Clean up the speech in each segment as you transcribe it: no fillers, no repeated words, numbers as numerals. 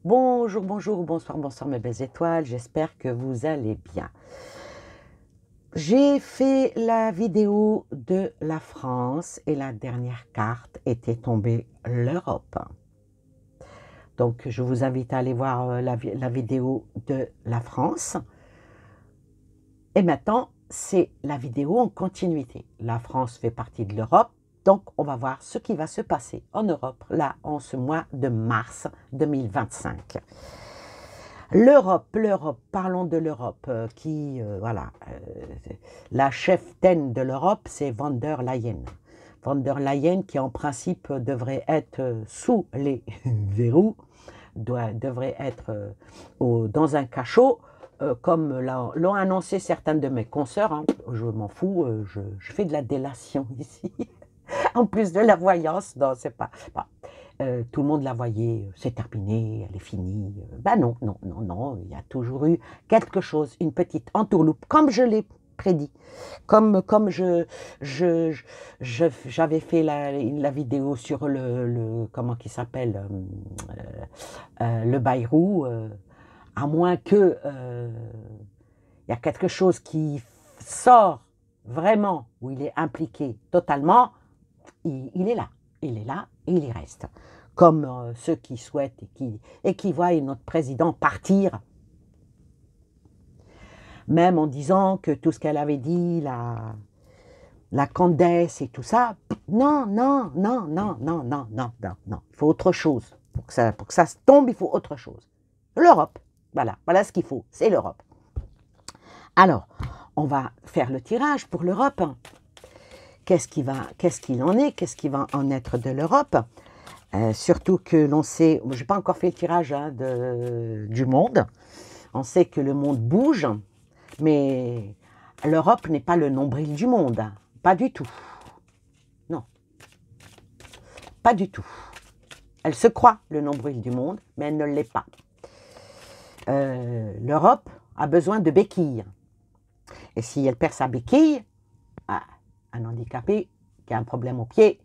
Bonjour, bonjour, bonsoir, bonsoir mes belles étoiles, j'espère que vous allez bien. J'ai fait la vidéo de la France et la dernière carte était tombée l'Europe. Donc je vous invite à aller voir la vidéo de la France. Et maintenant, c'est la vidéo en continuité. La France fait partie de l'Europe, donc on va voir ce qui va se passer en Europe, là, en ce mois de mars 2025. L'Europe, parlons de l'Europe, voilà, la cheftaine de l'Europe, c'est von der Leyen. Von der Leyen qui en principe devrait être sous les verrous, devrait être dans un cachot, comme l'ont annoncé certaines de mes consoeurs, hein. Je m'en fous, je fais de la délation ici, en plus de la voyance, non, c'est pas... Bon. Tout le monde la voyait, c'est terminé, elle est finie. Ben non, non, non, non, il y a toujours eu quelque chose, une petite entourloupe, comme je l'ai prédit. Comme j'avais fait la vidéo sur comment qui s'appelle, le Bayrou, à moins que il y a quelque chose qui sort vraiment, où il est impliqué totalement, il est là. Il est là et il y reste. Comme ceux qui souhaitent et qui voient notre président partir, même en disant que tout ce qu'elle avait dit, la Candace et tout ça, non, non, non, non, non, non, non, non, non. Il faut autre chose. Pour que ça se tombe, il faut autre chose. L'Europe, voilà ce qu'il faut, c'est l'Europe. Alors, on va faire le tirage pour l'Europe. Qu'est-ce qu'il en est? Qu'est-ce qui va en être de l'Europe? Surtout que l'on sait, je n'ai pas encore fait le tirage hein, du monde, on sait que le monde bouge, mais l'Europe n'est pas le nombril du monde, hein. Pas du tout. Non, pas du tout. Elle se croit le nombril du monde, mais elle ne l'est pas. L'Europe a besoin de béquilles. Et si elle perd sa béquille, un handicapé qui a un problème au pied,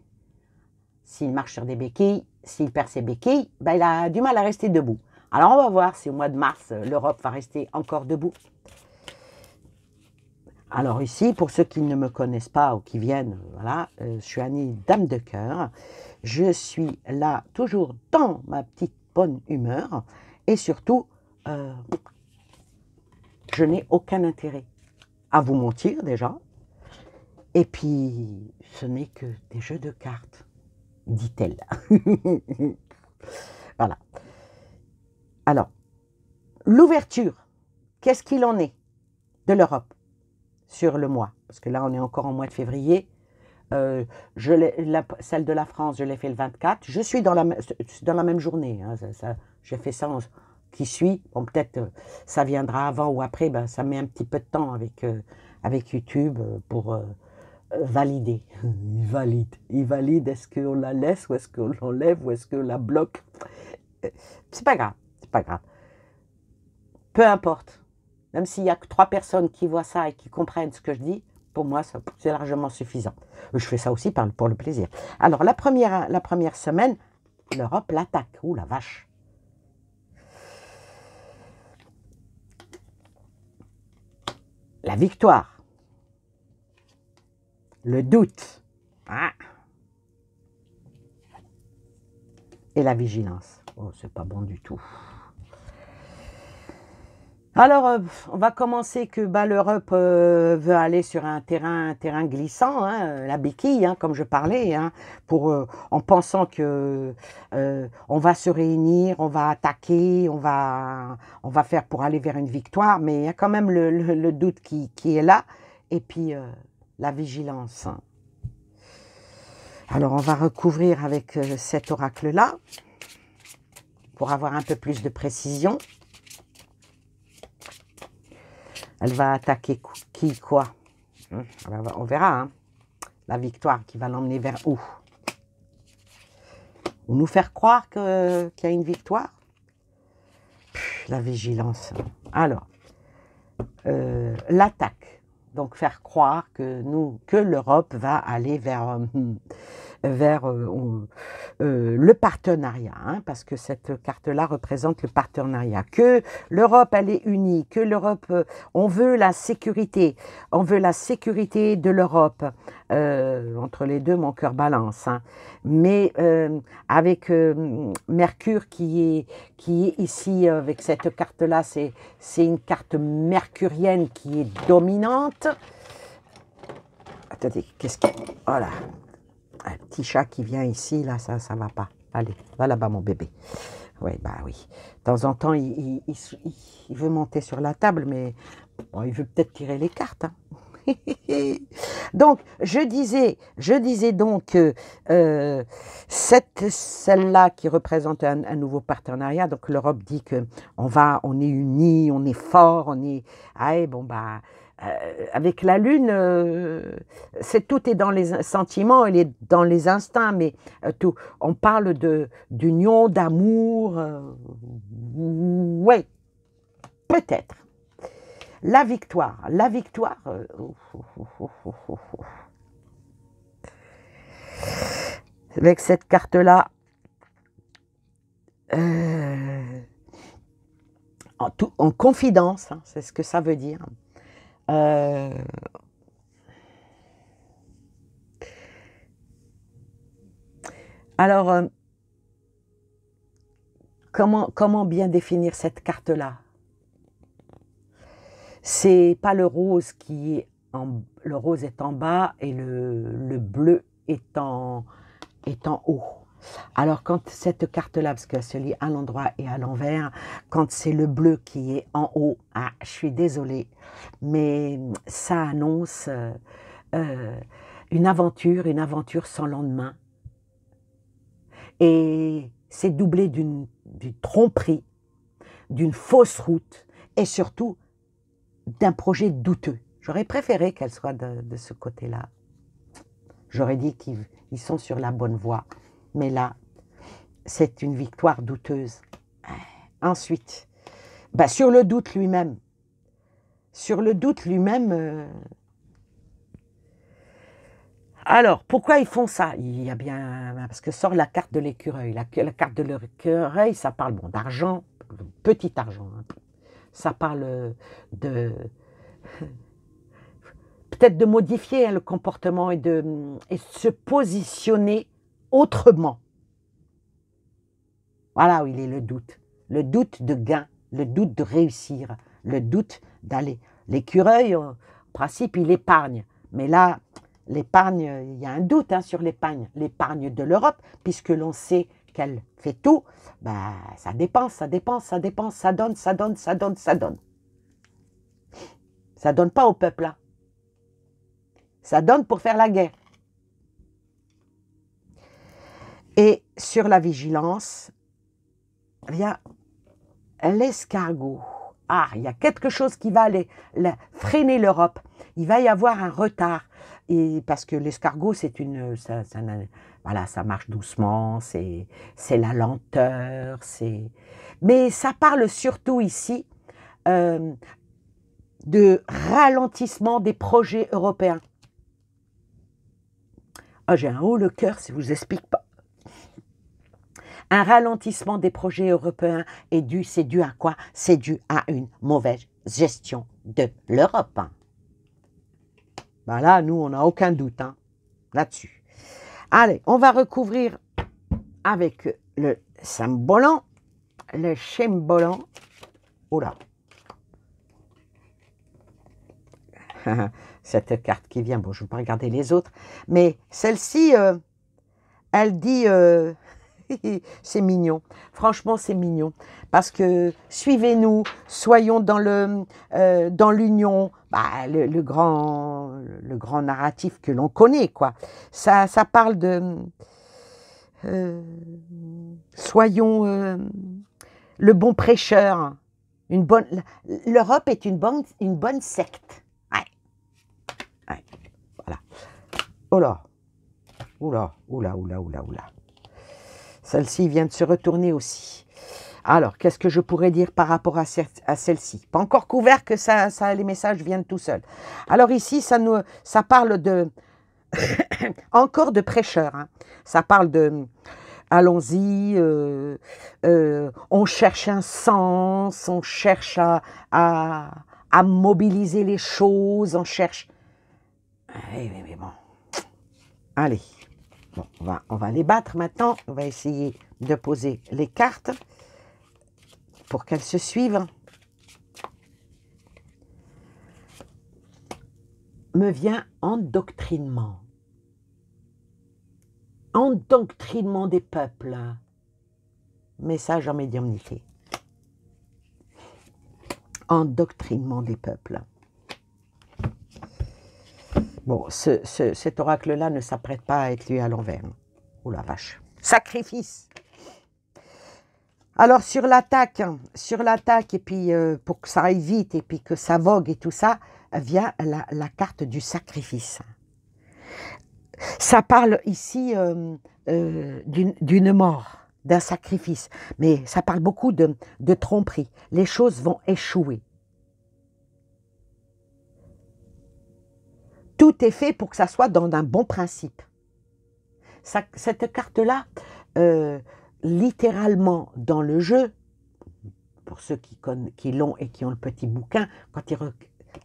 s'il marche sur des béquilles, s'il perd ses béquilles, ben il a du mal à rester debout. Alors on va voir si au mois de mars, l'Europe va rester encore debout. Alors ici, pour ceux qui ne me connaissent pas ou qui viennent, voilà, je suis Annie, dame de cœur. Je suis là toujours dans ma petite bonne humeur et surtout, je n'ai aucun intérêt à vous mentir déjà. Et puis, ce n'est que des jeux de cartes, dit-elle. Voilà. Alors, l'ouverture, qu'est-ce qu'il en est de l'Europe sur le mois? Parce que là, on est encore en mois de février. Celle de la France, je l'ai fait le 24. Je suis dans la même journée. Hein, j'ai fait ça qui suit. Bon, peut-être ça viendra avant ou après. Ben, ça met un petit peu de temps avec YouTube pour valider. Il valide. Est-ce qu'on la laisse ou est-ce qu'on l'enlève ou est-ce qu'on la bloque? C'est pas grave. C'est pas grave. Peu importe. Même s'il y a que 3 personnes qui voient ça et qui comprennent ce que je dis, pour moi, c'est largement suffisant. Je fais ça aussi pour le plaisir. Alors, la première semaine, l'Europe l'attaque. Ouh, la vache. La victoire. Le doute. Ah. Et la vigilance. Oh, c'est pas bon du tout. Alors, on va commencer que l'Europe veut aller sur un terrain glissant, hein, la béquille, hein, comme je parlais, hein, en pensant que on va se réunir, on va attaquer, on va faire pour aller vers une victoire, mais il y a quand même le doute qui est là, et puis la vigilance. Alors, on va recouvrir avec cet oracle-là, pour avoir un peu plus de précision. Elle va attaquer qui, quoi? On verra, hein. La victoire qui va l'emmener vers où? Ou nous faire croire qu'il y a une victoire? La vigilance. Alors, l'attaque. Donc, faire croire que l'Europe va aller vers vers le partenariat, hein, parce que cette carte-là représente le partenariat. Que l'Europe, elle est unie, que l'Europe, on veut la sécurité de l'Europe. Entre les deux, mon cœur balance, hein. Mais avec Mercure qui est ici, avec cette carte-là, c'est une carte mercurienne qui est dominante. Attendez, qu'est-ce que... Voilà. Un petit chat qui vient ici, là, ça va pas. Allez, va là-bas, mon bébé. Oui, bah oui. De temps en temps, il veut monter sur la table, mais bon, il veut peut-être tirer les cartes, hein. Donc, je disais donc que celle-là qui représente un nouveau partenariat, donc l'Europe dit que on est unis, on est fort, on est... Ah, et bon, bah... avec la Lune, tout est dans les sentiments, elle est dans les instincts, mais tout, on parle d'union, d'amour, ouais, peut-être. La victoire, avec cette carte-là, en confidence, hein, c'est ce que ça veut dire. Alors, comment bien définir cette carte-là? C'est pas le rose qui est le rose est en bas et le bleu est en haut. Alors quand cette carte-là, parce qu'elle se lit à l'endroit et à l'envers, quand c'est le bleu qui est en haut, ah, je suis désolée, mais ça annonce une aventure sans lendemain. Et c'est doublé d'une tromperie, d'une fausse route et surtout d'un projet douteux. J'aurais préféré qu'elle soit de ce côté-là. J'aurais dit qu'ils sont sur la bonne voie. Mais là, c'est une victoire douteuse. Ensuite, bah, sur le doute lui-même. Alors, pourquoi ils font ça? Il y a bien... Parce que sort la carte de l'écureuil. La carte de l'écureuil, ça parle bon, d'argent, petit argent. Hein. Ça parle de... peut-être de modifier, hein, le comportement et de se positionner autrement. Voilà où il est le doute. Le doute de gain, le doute de réussir, le doute d'aller. L'écureuil, en principe, il épargne. Mais là, l'épargne, il y a un doute, hein, sur l'épargne de l'Europe, puisque l'on sait qu'elle fait tout. Bah, ça dépense, ça donne. Ça donne pas au peuple, là. Ça donne pour faire la guerre. Et sur la vigilance, il y a l'escargot. Ah, il y a quelque chose qui va aller freiner l'Europe. Il va y avoir un retard. Et parce que l'escargot, c'est voilà, ça marche doucement, c'est la lenteur, mais ça parle surtout ici de ralentissement des projets européens. Ah, j'ai un haut le cœur, si je vous explique pas. Un ralentissement des projets européens c'est dû à quoi? C'est dû à une mauvaise gestion de l'Europe. Ben là, nous, on n'a aucun doute, hein, là-dessus. Allez, on va recouvrir avec le cymbolant, le chembolant. Oh là. Cette carte qui vient, bon, je ne vais pas regarder les autres, mais celle-ci, elle dit... c'est mignon, franchement c'est mignon, parce que suivez-nous, soyons dans l'union, bah, le grand narratif que l'on connaît, quoi. Ça parle de soyons le bon prêcheur, l'Europe est une bonne secte. Ouais, voilà. Oh là, oula. Celle-ci vient de se retourner aussi. Alors, qu'est-ce que je pourrais dire par rapport à celle-ci? Pas encore couvert que les messages viennent tout seuls. Alors ici, ça parle Encore de prêcheurs. Hein. Ça parle de allons-y, on cherche un sens, on cherche à mobiliser les choses, on cherche. Mais bon, allez, bon, on va les battre maintenant. On va essayer de poser les cartes pour qu'elles se suivent. Me vient endoctrinement. Endoctrinement des peuples. Message en médiumnité. Endoctrinement des peuples. Bon, cet oracle-là ne s'apprête pas à être lu à l'envers. Oh la vache. Sacrifice. Alors sur l'attaque, et puis pour que ça aille vite, et puis que ça vogue et tout ça, vient la carte du sacrifice. Ça parle ici d'une mort, d'un sacrifice, mais ça parle beaucoup de tromperie. Les choses vont échouer. Tout est fait pour que ça soit dans un bon principe. Cette carte-là, littéralement dans le jeu, pour ceux qui l'ont et qui ont le petit bouquin,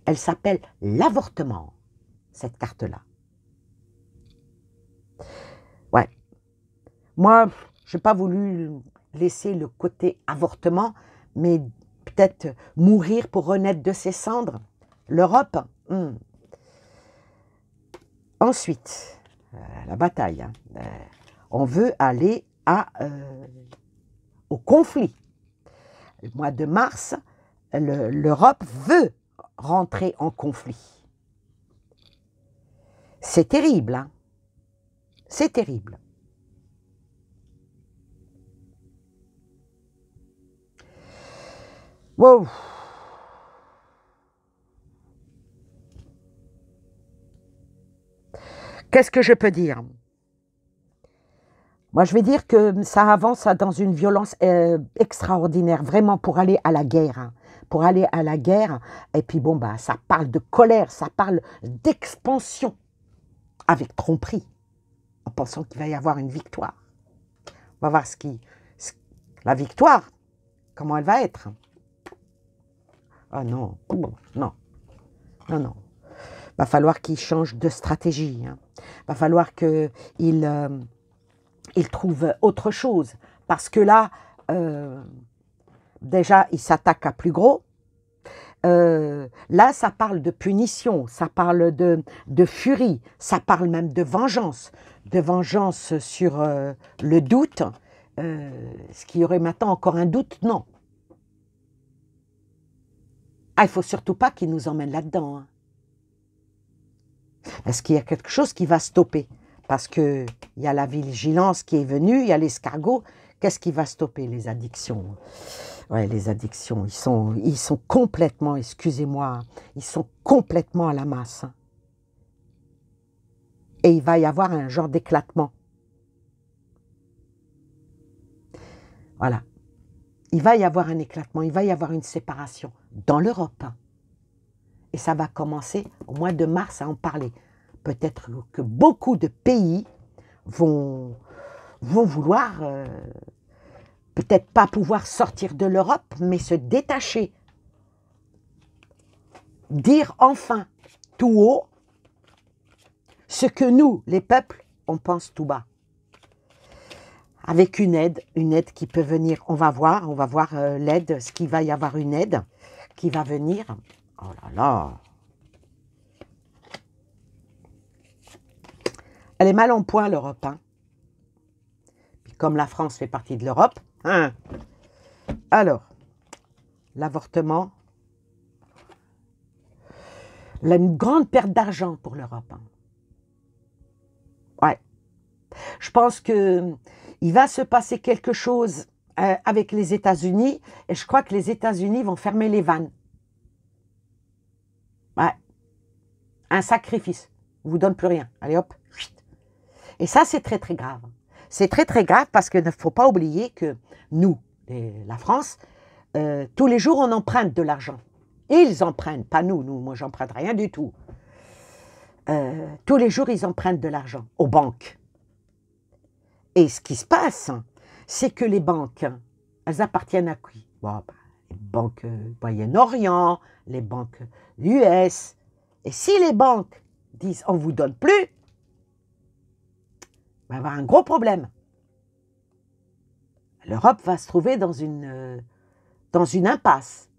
elle s'appelle l'avortement, cette carte-là. Ouais. Moi, je n'ai pas voulu laisser le côté avortement, mais peut-être mourir pour renaître de ses cendres. L'Europe. Ensuite, la bataille. Hein. On veut aller au conflit. Le mois de mars, l'Europe veut rentrer en conflit. C'est terrible, hein? C'est terrible. Wow. Qu'est-ce que je peux dire? Moi, je vais dire que ça avance dans une violence extraordinaire, vraiment pour aller à la guerre. Hein. Pour aller à la guerre, et puis bon, bah, ça parle de colère, ça parle d'expansion, avec tromperie, en pensant qu'il va y avoir une victoire. On va voir la victoire, comment elle va être. Ah non, non, non, non. Va falloir qu'il change de stratégie. Hein. Va falloir qu'il trouve autre chose. Parce que là, déjà, il s'attaque à plus gros. Là, ça parle de punition, ça parle de furie, ça parle même de vengeance sur le doute. Est-ce qu'il y aurait maintenant encore un doute? Non. Ah, il ne faut surtout pas qu'il nous emmène là-dedans. Hein. Est-ce qu'il y a quelque chose qui va stopper? Parce qu'il y a la vigilance qui est venue, il y a l'escargot. Qu'est-ce qui va stopper? Les addictions. Ouais, les addictions, ils sont complètement, excusez-moi, ils sont complètement à la masse. Hein. Et il va y avoir un genre d'éclatement. Voilà. Il va y avoir un éclatement, il va y avoir une séparation dans l'Europe. Hein. Et ça va commencer au mois de mars à en parler. Peut-être que beaucoup de pays vont vouloir, peut-être pas pouvoir sortir de l'Europe, mais se détacher. Dire enfin tout haut ce que nous, les peuples, on pense tout bas. Avec une aide qui peut venir. On va voir l'aide, ce qu'il va y avoir une aide qui va venir. Oh là là. Elle est mal en point, l'Europe. Hein. Puis comme la France fait partie de l'Europe. Hein. Alors, l'avortement. Une grande perte d'argent pour l'Europe. Hein. Ouais. Je pense que il va se passer quelque chose avec les États-Unis. Et je crois que les États-Unis vont fermer les vannes. Ouais. Un sacrifice. On ne vous donne plus rien. Allez hop. Et ça, c'est très, très grave. C'est très, très grave parce qu'il ne faut pas oublier que nous, la France, tous les jours, on emprunte de l'argent. Ils empruntent, pas nous. Moi, j'emprunte rien du tout. tous les jours, ils empruntent de l'argent aux banques. Et ce qui se passe, c'est que les banques, elles appartiennent à qui? Bon, les banques Moyen-Orient, les banques US. Et si les banques disent on ne vous donne plus, il va y avoir un gros problème. L'Europe va se trouver dans une impasse.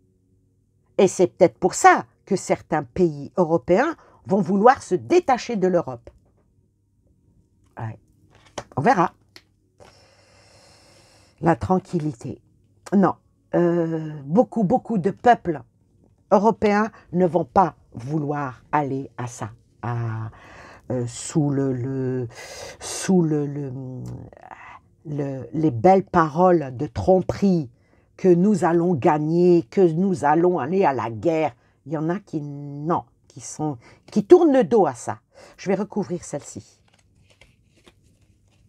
Et c'est peut-être pour ça que certains pays européens vont vouloir se détacher de l'Europe. Ouais. On verra. La tranquillité. Non. Beaucoup de peuples européens ne vont pas vouloir aller à ça. Sous les belles paroles de tromperie que nous allons gagner, que nous allons aller à la guerre. Il y en a qui, non, qui tournent le dos à ça. Je vais recouvrir celle-ci.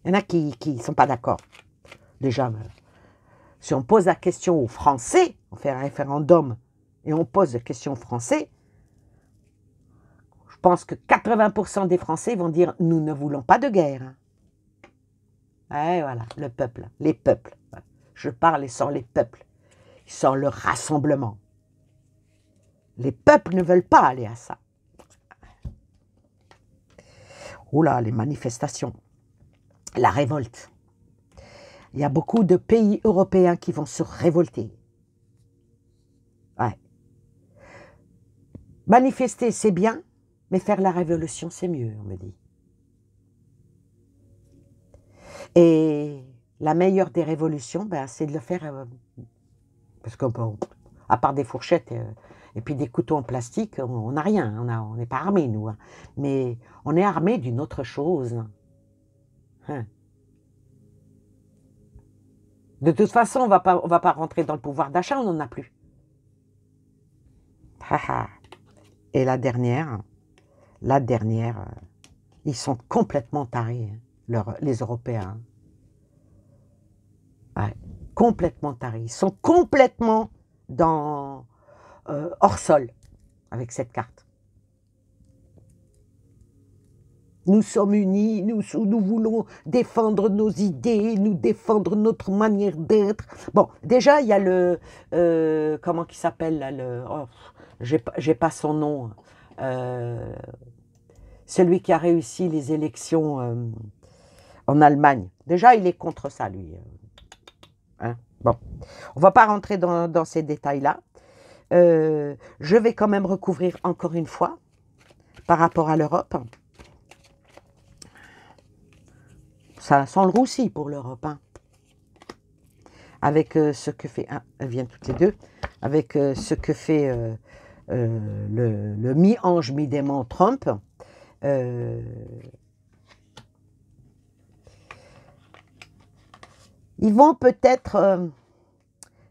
Il y en a qui ne sont pas d'accord. Déjà, si on pose la question aux Français, on fait un référendum et on pose la question aux Français, je pense que 80% des Français vont dire « nous ne voulons pas de guerre ». Et voilà, le peuple, les peuples. Je parle et sans les peuples, sans le rassemblement. Les peuples ne veulent pas aller à ça. Oula, les manifestations, la révolte. Il y a beaucoup de pays européens qui vont se révolter. Ouais. Manifester, c'est bien, mais faire la révolution, c'est mieux, on me dit. Et la meilleure des révolutions, ben, c'est de le faire, parce qu'à part des fourchettes et puis des couteaux en plastique, on n'a rien, on n'est pas armés, nous. Hein. Mais on est armés d'une autre chose. Hein. De toute façon, on va pas rentrer dans le pouvoir d'achat, on n'en a plus. Et la dernière, ils sont complètement tarés, hein, les Européens. Ouais, complètement tarés. Ils sont complètement hors sol avec cette carte. Nous sommes unis, nous voulons défendre nos idées, nous défendre notre manière d'être. Bon, déjà, il y a le... comment il s'appelle là, j'ai pas son nom. Celui qui a réussi les élections en Allemagne. Déjà, il est contre ça, lui. Hein? Bon, on ne va pas rentrer dans ces détails-là. Je vais quand même recouvrir encore une fois par rapport à l'Europe. Ça sent le roussi pour l'Europe. Hein. Avec ce que fait... Ah, elles viennent toutes les deux. Avec ce que fait le mi-ange, mi-démon Trump. Ils vont peut-être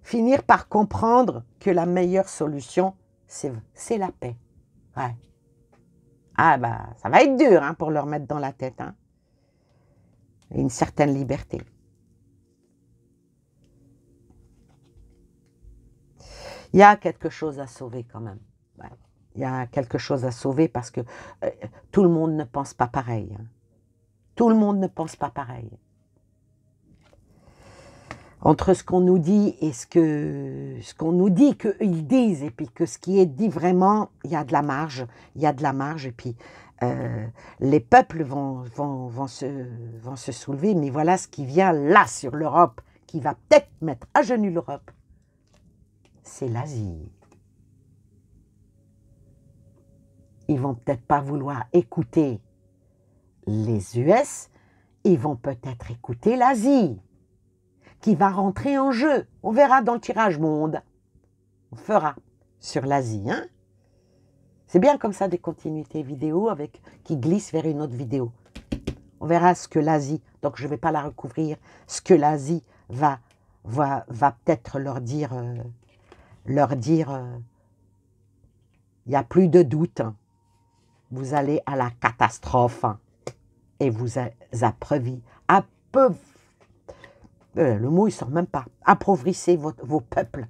finir par comprendre que la meilleure solution, c'est la paix. Ouais. Ah bah, ça va être dur hein, pour leur mettre dans la tête. Hein. Et une certaine liberté. Il y a quelque chose à sauver quand même. Ouais. Il y a quelque chose à sauver parce que tout le monde ne pense pas pareil. Hein. Tout le monde ne pense pas pareil. Entre ce qu'on nous dit et ce qu'on nous dit qu'ils disent, et puis que ce qui est dit vraiment, il y a de la marge. Il y a de la marge, et puis les peuples vont se soulever. Mais voilà ce qui vient là sur l'Europe, qui va peut-être mettre à genoux l'Europe. C'est l'Asie. Ils vont peut-être pas vouloir écouter les US, ils vont peut-être écouter l'Asie, qui va rentrer en jeu. On verra dans le tirage monde. On fera sur l'Asie. Hein? C'est bien comme ça des continuités vidéo qui glissent vers une autre vidéo. On verra ce que l'Asie, donc je ne vais pas la recouvrir, ce que l'Asie va peut-être leur dire, il n'y a plus de doute, hein. Vous allez à la catastrophe hein, et vous le mot il sort même pas, appauvrissez vos peuples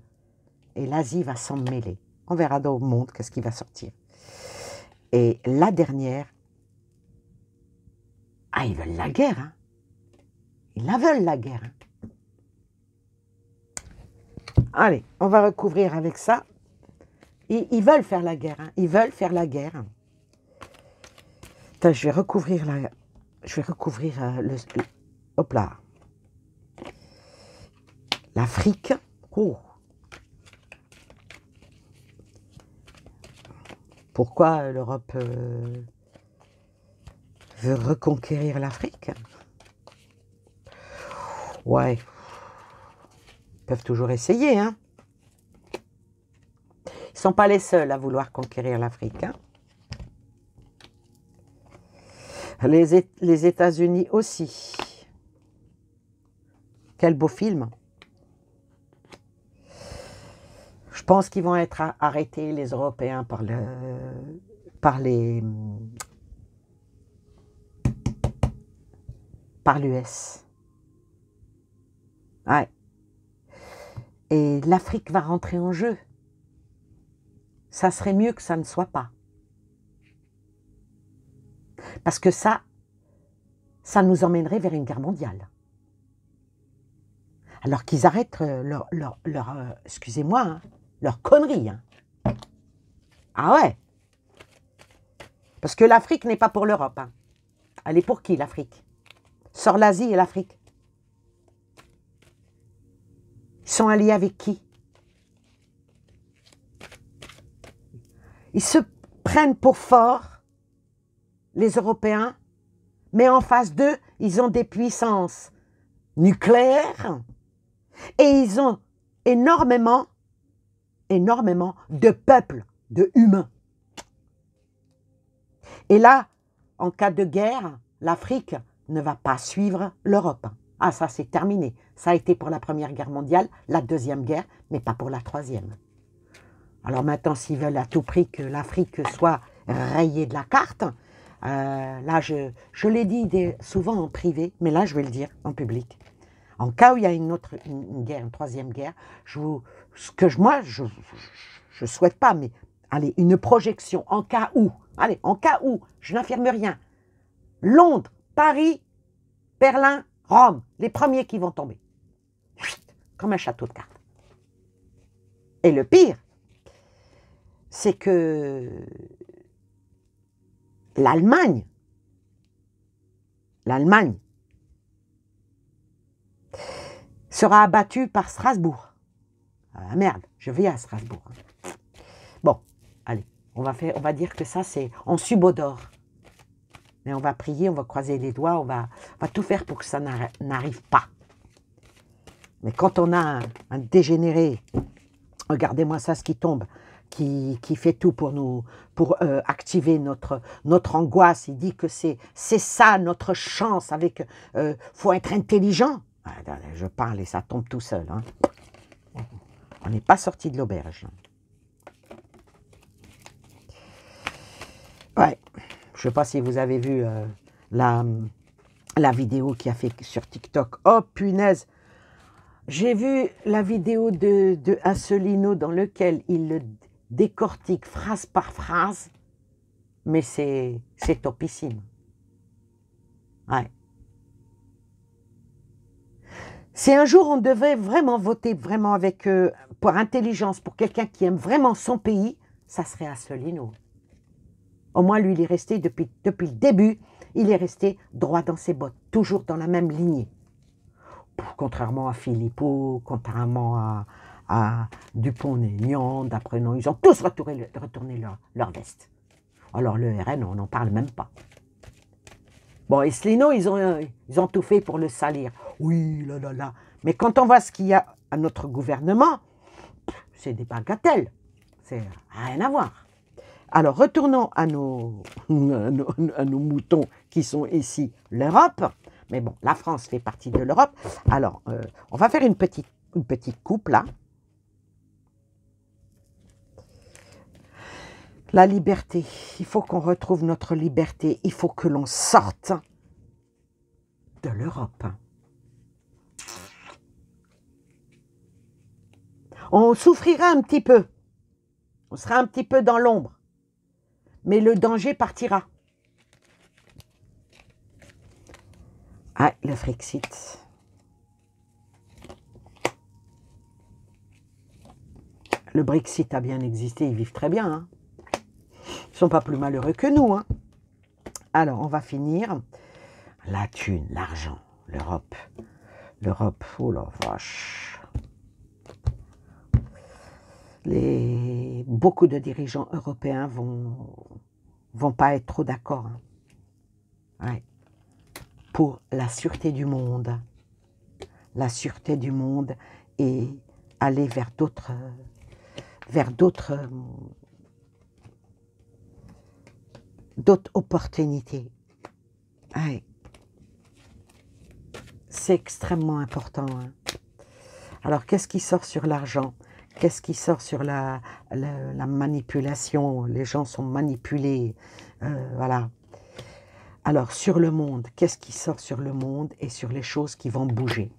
et l'Asie va s'en mêler. On verra dans le monde qu'est-ce qui va sortir. Et la dernière, Ah, ils veulent la guerre, hein. Ils la veulent, la guerre. Hein. Allez, on va recouvrir avec ça. Ils veulent faire la guerre, hein. Ils veulent faire la guerre. Attends, je vais recouvrir hop là. L'Afrique. Oh. Pourquoi l'Europe veut reconquérir l'Afrique? Ouais. Ils peuvent toujours essayer, hein. Ils ne sont pas les seuls à vouloir conquérir l'Afrique, hein. Les États-Unis aussi. Quel beau film. Je pense qu'ils vont être arrêtés, les Européens, par l'US. Ouais. Et l'Afrique va rentrer en jeu. Ça serait mieux que ça ne soit pas. Parce que ça nous emmènerait vers une guerre mondiale. Alors qu'ils arrêtent excusez-moi, hein, leur connerie. Hein. Ah ouais. Parce que l'Afrique n'est pas pour l'Europe. Hein. Elle est pour qui, l'Afrique? Sors l'Asie et l'Afrique. Ils sont alliés avec qui? Ils se prennent pour forts, les Européens, mais en face d'eux, ils ont des puissances nucléaires et ils ont énormément de peuples, de humains. Et là, en cas de guerre, l'Afrique ne va pas suivre l'Europe. Ah, ça c'est terminé. Ça a été pour la Première Guerre mondiale, la Deuxième Guerre, mais pas pour la Troisième. Alors maintenant, s'ils veulent à tout prix que l'Afrique soit rayée de la carte, là, je l'ai dit souvent en privé, mais là, je vais le dire en public. En cas où il y a une guerre, une troisième guerre, moi, je souhaite pas, mais allez, une projection en cas où, allez, en cas où, je n'affirme rien, Londres, Paris, Berlin, Rome, les premiers qui vont tomber. Comme un château de cartes. Et le pire, c'est que l'Allemagne sera abattue par Strasbourg. Ah merde, je vais à Strasbourg. Bon, allez, on va dire que ça c'est en subodore. Mais on va prier, on va croiser les doigts, on va tout faire pour que ça n'arrive pas. Mais quand on a un dégénéré, regardez-moi ça, ce qui tombe, qui fait tout pour activer notre angoisse. Il dit que c'est ça notre chance. Faut être intelligent. Je parle et ça tombe tout seul. Hein. On n'est pas sorti de l'auberge. Ouais. Je ne sais pas si vous avez vu la vidéo qu'il a fait sur TikTok. Oh punaise! J'ai vu la vidéo de Asselineau dans lequel il le décortique phrase par phrase, mais c'est topissime. Ouais. Si un jour on devait vraiment voter vraiment avec pour intelligence, pour quelqu'un qui aime vraiment son pays, ça serait Asselineau. Au moins, lui, il est resté depuis le début, il est resté droit dans ses bottes, toujours dans la même lignée. Contrairement à Philippot, contrairement à Dupont-Aignan, d'après nous, ils ont tous retourné leur veste. Alors le RN, on n'en parle même pas. Bon, Asselineau, ils ont tout fait pour le salir. Oui, là. Mais quand on voit ce qu'il y a à notre gouvernement, c'est des bagatelles. C'est rien à voir. Alors, retournons à nos moutons qui sont ici, l'Europe. Mais bon, la France fait partie de l'Europe. Alors, on va faire une petite coupe, là. La liberté. Il faut qu'on retrouve notre liberté. Il faut que l'on sorte de l'Europe. On souffrira un petit peu. On sera un petit peu dans l'ombre. Mais le danger partira. Ah, le Frexit. Le Brexit a bien existé, ils vivent très bien. Hein. Ils ne sont pas plus malheureux que nous. Hein. Alors, on va finir. La thune, l'argent, l'Europe. L'Europe, oh la vache. Beaucoup de dirigeants européens vont pas être trop d'accord. Hein. Ouais. Pour la sûreté du monde. La sûreté du monde et aller vers d'autres opportunités. Ouais. C'est extrêmement important. Hein. Alors, qu'est-ce qui sort sur l'argent? Qu'est-ce qui sort sur la manipulation? Les gens sont manipulés. Voilà. Alors, sur le monde, qu'est-ce qui sort sur le monde et sur les choses qui vont bouger?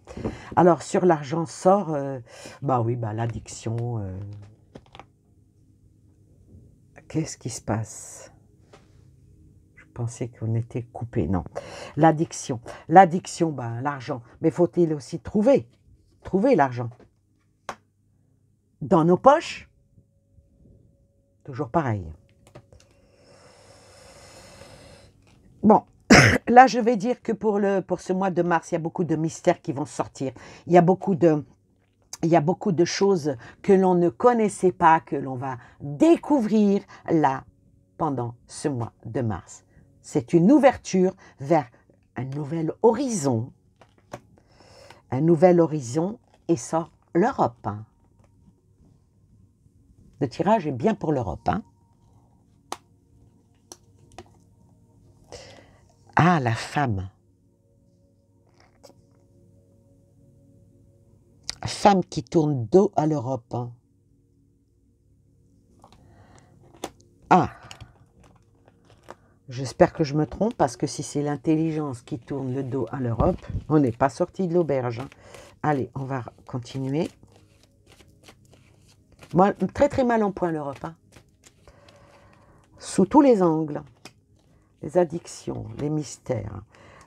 Alors, sur l'argent sort, l'addiction. Qu'est-ce qui se passe? Je pensais qu'on était coupé. Non. L'addiction. L'addiction, l'argent. Mais faut-il aussi trouver l'argent? Dans nos poches? Toujours pareil. Bon, là, je vais dire que pour ce mois de mars, il y a beaucoup de mystères qui vont sortir. Il y a beaucoup de choses que l'on ne connaissait pas, que l'on va découvrir là, pendant ce mois de mars. C'est une ouverture vers un nouvel horizon. Un nouvel horizon et sort l'Europe. Hein. Le tirage est bien pour l'Europe. Hein. Ah, la femme. Femme qui tourne dos à l'Europe. Hein. Ah. J'espère que je me trompe, parce que si c'est l'intelligence qui tourne le dos à l'Europe, on n'est pas sorti de l'auberge. Hein. Allez, on va continuer. Moi, très très mal en point l'Europe. Hein. Sous tous les angles. Les addictions, les mystères.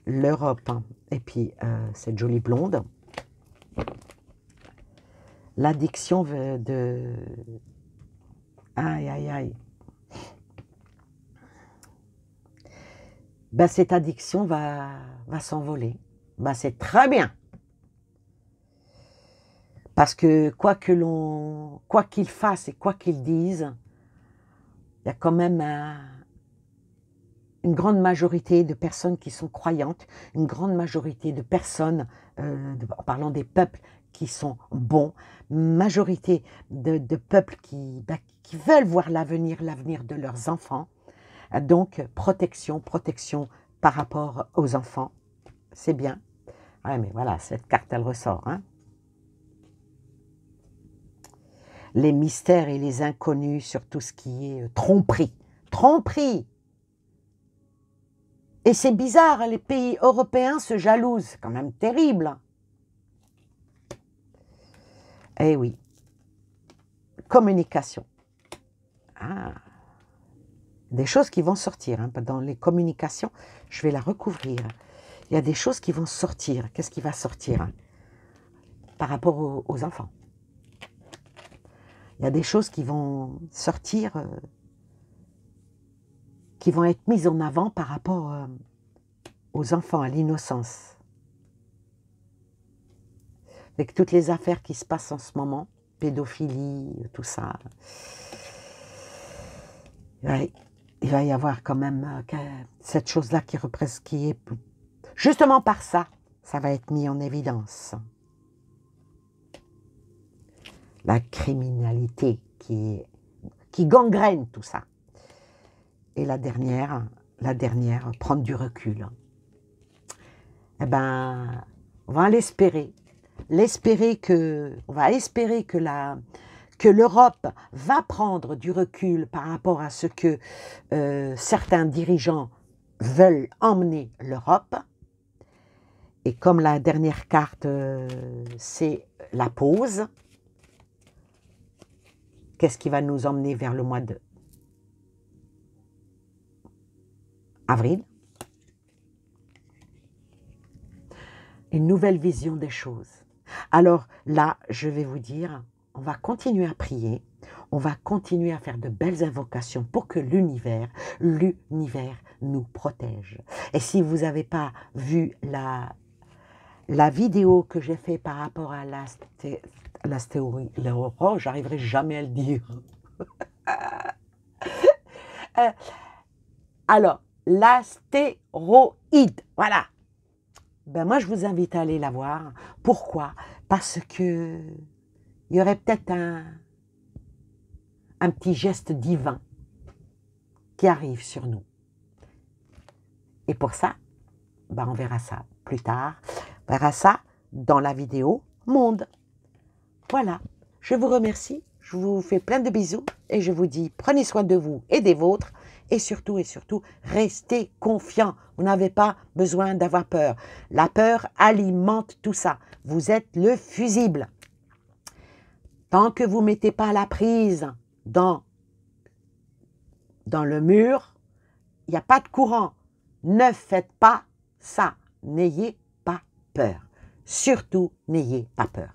L'Europe. Hein. Et puis, cette jolie blonde. L'addiction de... Aïe, aïe, aïe. Cette addiction va s'envoler. C'est très bien. Parce que quoi qu'il fasse et quoi qu'il dise, il y a quand même une grande majorité de personnes qui sont croyantes, une grande majorité de personnes, en parlant des peuples, qui sont bons, majorité de peuples qui veulent voir l'avenir de leurs enfants. Donc, protection par rapport aux enfants, c'est bien. Ouais, mais voilà, cette carte, elle ressort. Hein. Les mystères et les inconnus sur tout ce qui est tromperie. Tromperie! Et c'est bizarre, les pays européens se jalousent. C'est quand même terrible. Eh oui. Communication. Ah. Des choses qui vont sortir. Hein. Dans les communications, je vais la recouvrir. Il y a des choses qui vont sortir. Qu'est-ce qui va sortir hein, par rapport aux enfants? Il y a des choses qui vont sortir, qui vont être mises en avant par rapport aux enfants, à l'innocence. Avec toutes les affaires qui se passent en ce moment, pédophilie, tout ça. Ouais, il va y avoir quand même cette chose-là qui est... Justement par ça, ça va être mis en évidence. La criminalité qui gangrène tout ça. Et la dernière, prendre du recul. Eh ben, on va l'espérer. On va espérer que l'Europe va prendre du recul par rapport à ce que certains dirigeants veulent emmener l'Europe. Et comme la dernière carte, c'est la pause, qu'est-ce qui va nous emmener vers le mois de avril? une nouvelle vision des choses. Alors là, je vais vous dire, on va continuer à prier, on va continuer à faire de belles invocations pour que l'univers nous protège. Et si vous n'avez pas vu la vidéo que j'ai fait par rapport à oh, j'arriverai jamais à le dire. Alors, l'astéroïde, voilà. Ben moi, je vous invite à aller la voir. Pourquoi? Parce que il y aurait peut-être un petit geste divin qui arrive sur nous. Et pour ça, ben on verra ça plus tard. On verra ça dans la vidéo Monde. Voilà, je vous remercie, je vous fais plein de bisous et je vous dis prenez soin de vous et des vôtres et surtout, restez confiants. Vous n'avez pas besoin d'avoir peur. La peur alimente tout ça. Vous êtes le fusible. Tant que vous ne mettez pas la prise dans le mur, il n'y a pas de courant. Ne faites pas ça. N'ayez pas peur. Surtout, n'ayez pas peur.